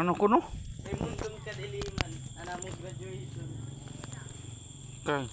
Ano ko no? May mundong kadiliman. Anamong graduation. Okay.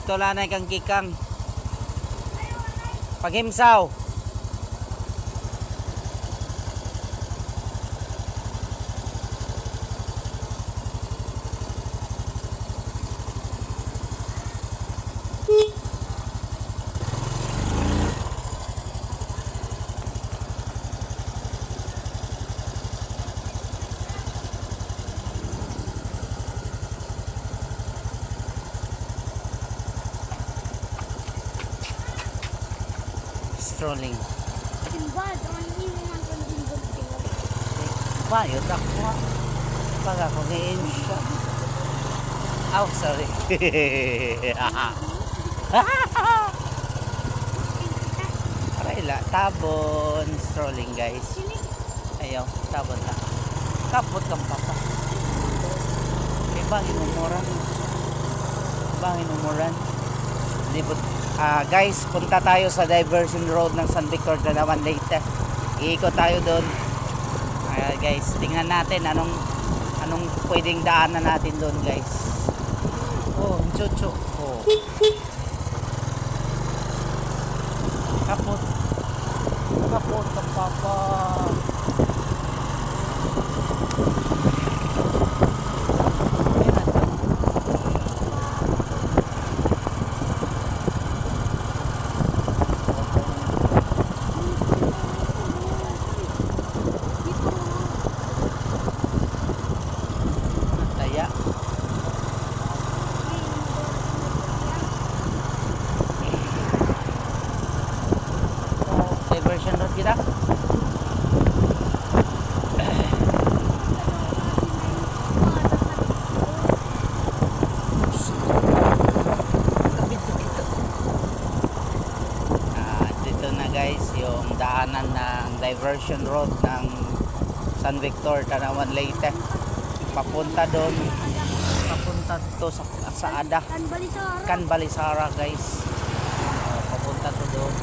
Ito lanay kang kikang. Paghimsaw. Strolling. Timbad, ang hiningan ko ng timbad. Bayot ako. Pag ako ngayon siya. Oh, sorry. Parayla, tabon. Strolling guys. Ayaw, tabon lang. Kapot kang papa. Bangin umuran. Bangin umuran. Libot. Guys, punta tayo sa diversion road ng San Victor Dalawan Leyte. Iikot tayo doon. Guys, tingnan natin anong pwedeng daanan natin doon, guys. Oh, chucho. Oh. Kapot. Kapot ang papa. Diversion road kita. Dito na guys yung daanan ng diversion road ng San Victor, Tanawan, Leyte. Papunta doon. Papunta to sa Ada. Canbalisara guys. Papunta to doon.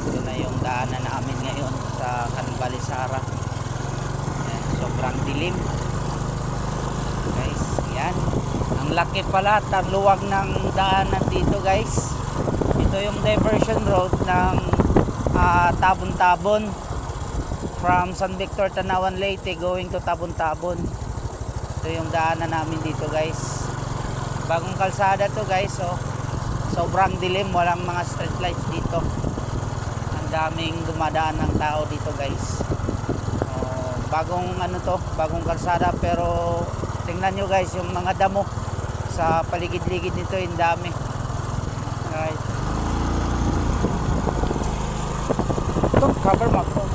Ito na yung daanan namin ngayon sa Canbalisara. Sobrang dilim guys, yan ang laki pala at ang luwag ng daanan dito guys. Ito yung diversion road ng Tabon-Tabon from San Victor, Tanawan, Leyte going to Tabon-Tabon. Ito yung daanan namin dito guys. Bagong kalsada to guys. So sobrang dilim, walang mga street lights dito. Daming dumadaan ng tao dito guys. Bagong bagong kalsada, pero tingnan nyo guys yung mga damo sa paligid-ligid nito, yung dami. Right. Don't cover my phone.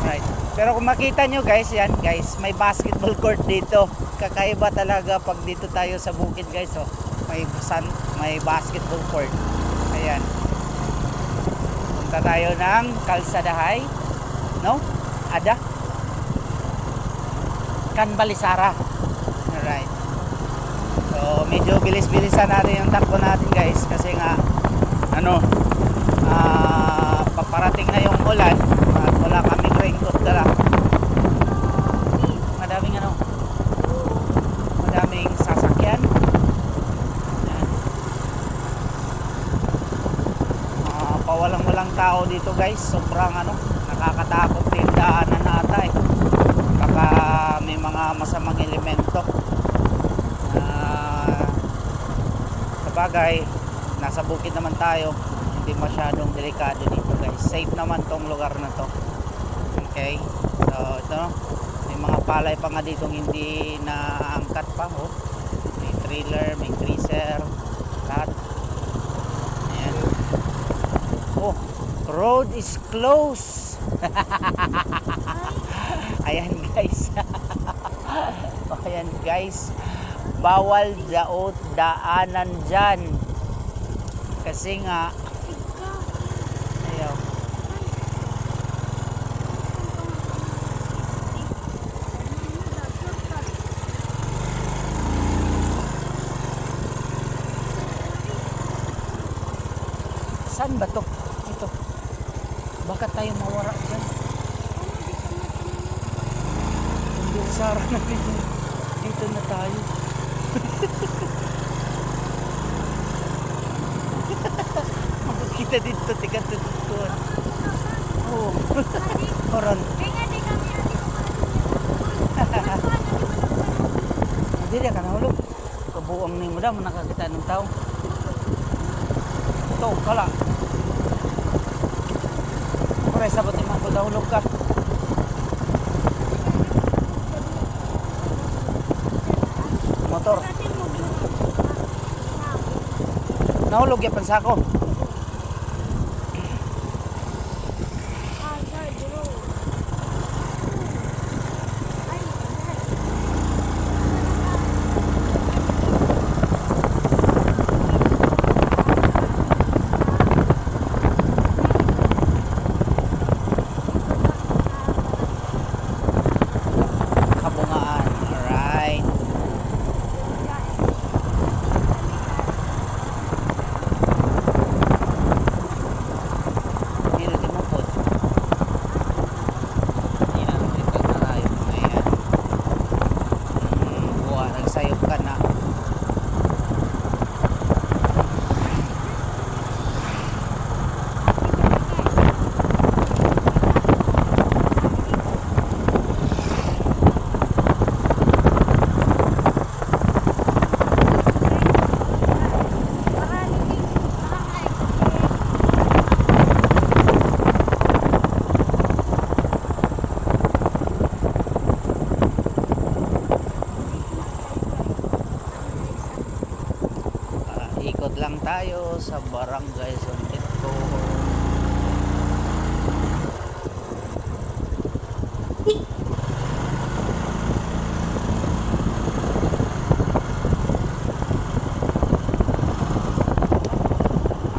Right. Pero kung makita nyo guys, yan guys, may basketball court dito. Kakaiba talaga pag dito tayo sa bukid guys. Oh. May basketball court. Ayan. Punta tayo ng Kalsadahay, no? Ada Canbalisara. Alright. So medyo bilis-bilisan natin yung takbo natin guys, kasi nga paparating na yung ulan at wala kaming raincoat dala. Madaming sasakyan. Pawalang-walang tao dito guys. Sobrang nakakatakot din daanan na ata eh. Baka may mga masamang elemento. Sabagay, nasa bukid naman tayo. hindi masyadong delikado dito guys. Safe naman tong lugar na to. Okay, so ito, may mga palay pa nga ditong hindi naangkat pa. Oh, may trailer, may freezer, lahat. Ayan. Oh, road is closed. Ayan guys. Ayan guys, bawal daanan dyan kasi nga ayaw. Saan ba to? Ito, baka tayo mawara dyan. Hindi, Sara na dito na tayo. Makikita dito, tiga tututuan. Oo. Oran. Hindi ka na hulog. Kabuang ni mo daw, nakakita ng tao. Ito, kala. Kuray, sabot ni mga hulog ka. Motor. Nahulog yung pansako. Kabungaan. Alright. Sayop ka na. Ikot lang tayo sa Barangay San Victor.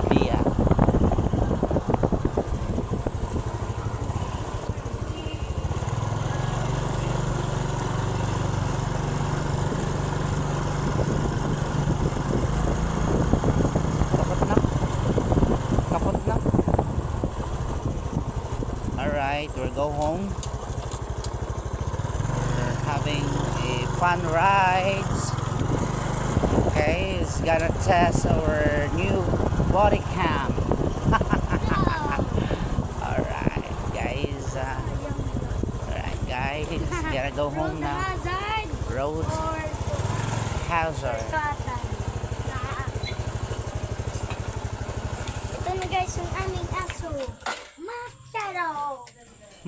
Iya. Alright, we'll go home. We're having a fun rides. Okay, it's gonna test our new body cam. Alright guys, gotta go home now. Road hazard. Ito na guys yung aming aso. Makaro.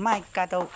Mike katok.